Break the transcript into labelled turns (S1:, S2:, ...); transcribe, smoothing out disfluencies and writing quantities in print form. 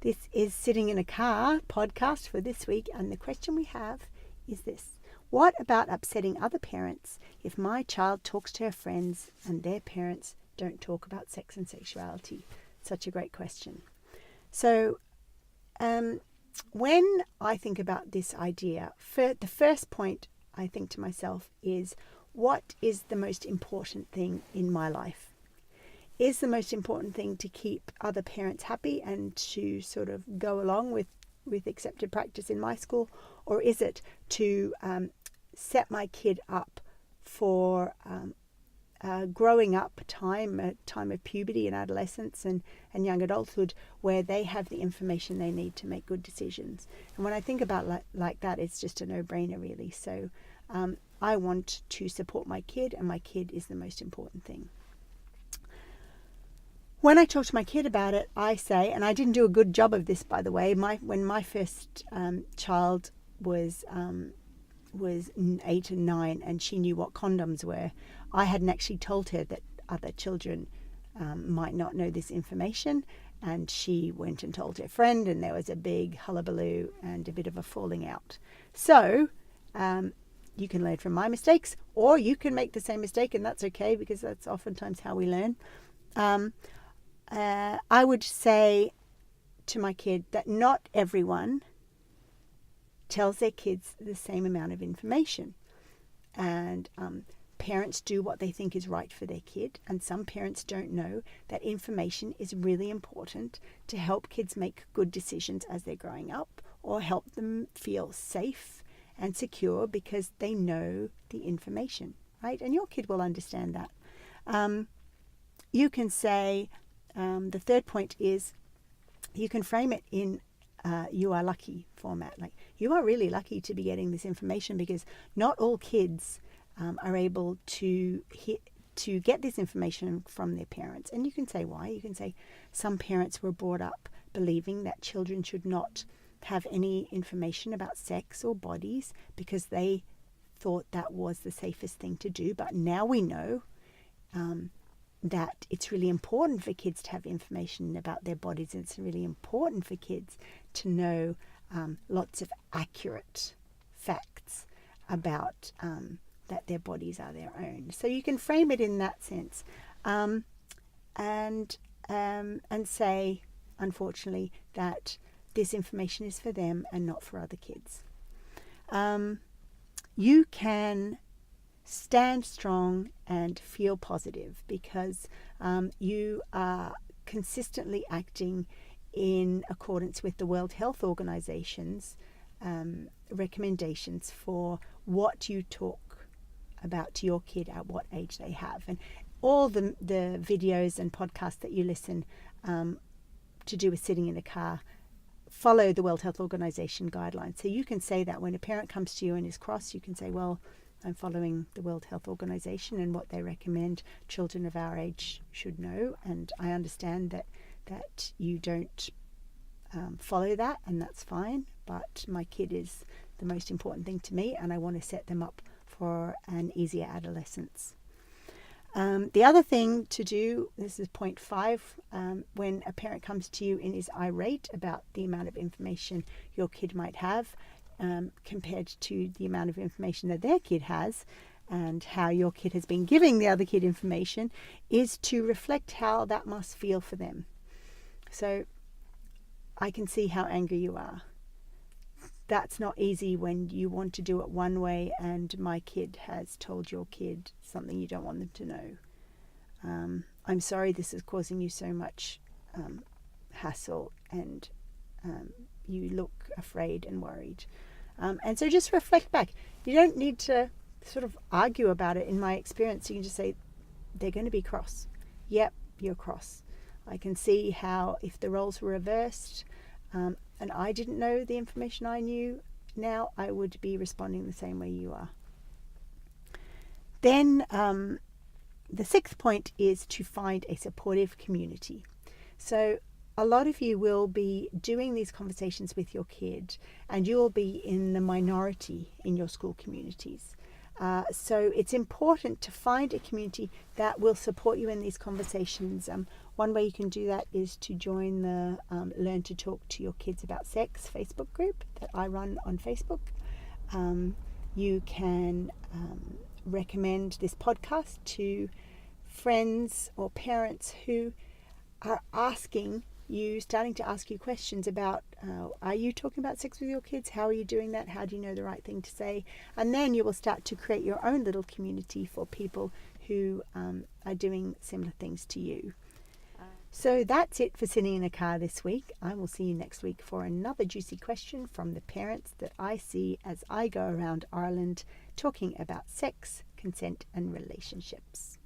S1: This is Sitting in a Car podcast for this week, and the question we have is this. What about upsetting other parents if my child talks to her friends and their parents don't talk about sex and sexuality? Such a great question. So when I think about this idea, the first point I think to myself is, what is the most important thing in my life? Is the most important thing to keep other parents happy and to sort of go along with accepted practice in my school? Or is it to set my kid up for growing up time, a time of puberty and adolescence and young adulthood, where they have the information they need to make good decisions? And when I think about like that, it's just a no-brainer, really. So I want to support my kid, and my kid is the most important thing. When I talk to my kid about it, I say, and I didn't do a good job of this, by the way, when my first child was 8 and 9 and she knew what condoms were, I hadn't actually told her that other children might not know this information, and she went and told her friend, and there was a big hullabaloo and a bit of a falling out. So you can learn from my mistakes, or you can make the same mistake, and that's okay, because that's oftentimes how we learn. I would say to my kid that not everyone tells their kids the same amount of information. And parents do what they think is right for their kid. And some parents don't know that information is really important to help kids make good decisions as they're growing up, or help them feel safe and secure because they know the information, right? And your kid will understand that. You can say, the third point is, you can frame it in you are lucky format. Like, you are really lucky to be getting this information, because not all kids are able to get this information from their parents. And you can say why. You can say some parents were brought up believing that children should not have any information about sex or bodies because they thought that was the safest thing to do. But now we know that it's really important for kids to have information about their bodies, and it's really important for kids to know lots of accurate facts about that their bodies are their own. So you can frame it in that sense, and say, unfortunately, that this information is for them and not for other kids. You can stand strong and feel positive, because you are consistently acting in accordance with the World Health Organization's recommendations for what you talk about to your kid at what age they have. And all the videos and podcasts that you listen to do with sitting in a car follow the World Health Organization guidelines. So you can say that when a parent comes to you and is cross, you can say, well, I'm following the World Health Organization and what they recommend children of our age should know. And I understand that you don't follow that, and that's fine. But my kid is the most important thing to me, and I want to set them up for an easier adolescence. The other thing to do, this is point 5, when a parent comes to you and is irate about the amount of information your kid might have, compared to the amount of information that their kid has, and how your kid has been giving the other kid information, is to reflect how that must feel for them. So I can see how angry you are. That's not easy when you want to do it one way and my kid has told your kid something you don't want them to know. I'm sorry this is causing you so much hassle, and you look afraid and worried. And so just reflect back. You don't need to sort of argue about it. In my experience, you can just say, they're going to be cross. Yep, you're cross. I can see how if the roles were reversed and I didn't know the information I knew, now I would be responding the same way you are. Then the 6th point is to find a supportive community. So a lot of you will be doing these conversations with your kid, and you will be in the minority in your school communities. So it's important to find a community that will support you in these conversations. One way you can do that is to join the Learn to Talk to Your Kids About Sex Facebook group that I run on Facebook. You can recommend this podcast to friends or parents who are starting to ask you questions about, are you talking about sex with your kids? How are you doing that? How do you know the right thing to say? And then you will start to create your own little community for people who are doing similar things to you. So that's it for Sitting in a Car this week. I will see you next week for another juicy question from the parents that I see as I go around Ireland talking about sex, consent and relationships.